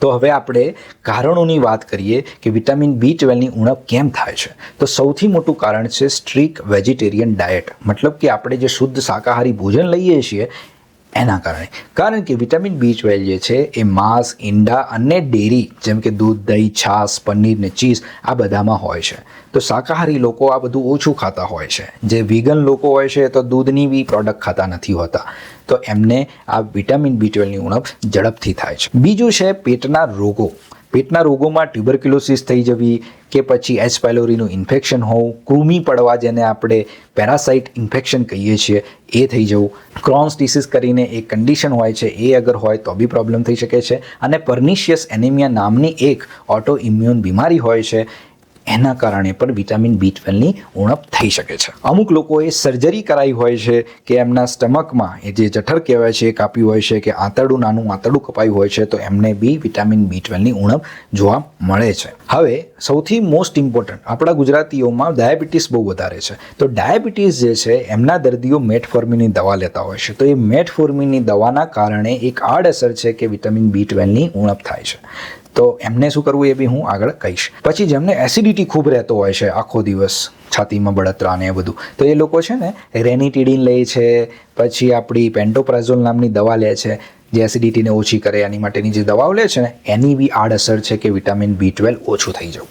તો હવે આપણે કારણોની વાત કરીએ કે વિટામિન બી12ની ઉણપ કેમ થાય છે. તો સૌથી મોટું કારણ છે સ્ટ્રિક્ટ વેજીટેરિયન ડાયટ, મતલબ કે આપણે જે શુદ્ધ શાકાહારી ભોજન લઈએ છીએ એના કારણે. કારણ કે વિટામિન બી12 જે છે એ માંસ, ઈંડા અને ડેરી જેમ કે દૂધ, દહીં, છાશ, પનીર ને ચીઝ આ બધામાં હોય છે. તો શાકાહારી લોકો આ બધું ઓછું ખાતા હોય છે. જે વિગન લોકો હોય છે તો દૂધની બી પ્રોડક્ટ ખાતા નથી હોતા, તો એમને આ વિટામિન બી12ની ઉણપ ઝડપથી થાય છે. બીજું છે પેટના રોગો. પેટના રોગોમાં ટ્યુબરક્યુલોસિસ થઈ જવી કે પછી એચ પાયલોરીનું ઇન્ફેક્શન હોવું, કૃમિ પડવા જેને આપણે પેરાસાઇટ ઇન્ફેક્શન કહીએ છીએ એ થઈ જવું, ક્રોન્સ ડિસીઝ કરીને એક કન્ડિશન હોય છે એ અગર હોય તો બી પ્રોબ્લેમ થઈ શકે છે, અને પર્નિશિયસ એનિમિયા નામની એક ઓટો ઇમ્યુન બીમારી હોય છે એના કારણે પણ વિટામિન બી12ની ઉણપ થઈ શકે છે. અમુક લોકોએ સર્જરી કરાવી હોય છે કે એમના સ્ટમકમાં એ જે જઠર કહેવાય છે એ કાપ્યું હોય છે કે નાનું આંતરડું કપાયું હોય છે, તો એમને બી વિટામિન બી12ની ઉણપ જોવા મળે છે. હવે સૌથી મોસ્ટ ઇમ્પોર્ટન્ટ, આપણા ગુજરાતીઓમાં ડાયાબિટીસ બહુ વધારે છે. તો ડાયાબિટીસ જે છે એમના દર્દીઓ મેટફોર્મિનની દવા લેતા હોય છે. તો એ મેટફોર્મિનની દવાના કારણે એક આડઅસર છે કે વિટામિન બી12ની ઉણપ થાય છે. તો એમને શું કરવું એ બી હું આગળ કહીશ. પછી જેમને એસિડિટી ખૂબ રહેતો હોય છે, આખો દિવસ છાતીમાં બળતરા ને એ બધું, તો એ લોકો છે ને રેનિટીડિન લે છે, પછી આપણી પેન્ટોપ્રાઝોલ નામની દવા લે છે જે એસિડિટીને ઓછી કરે એની માટેની જે દવાઓ લે છે ને એની બી આડઅસર છે કે વિટામિન બી12 ઓછું થઈ જવું.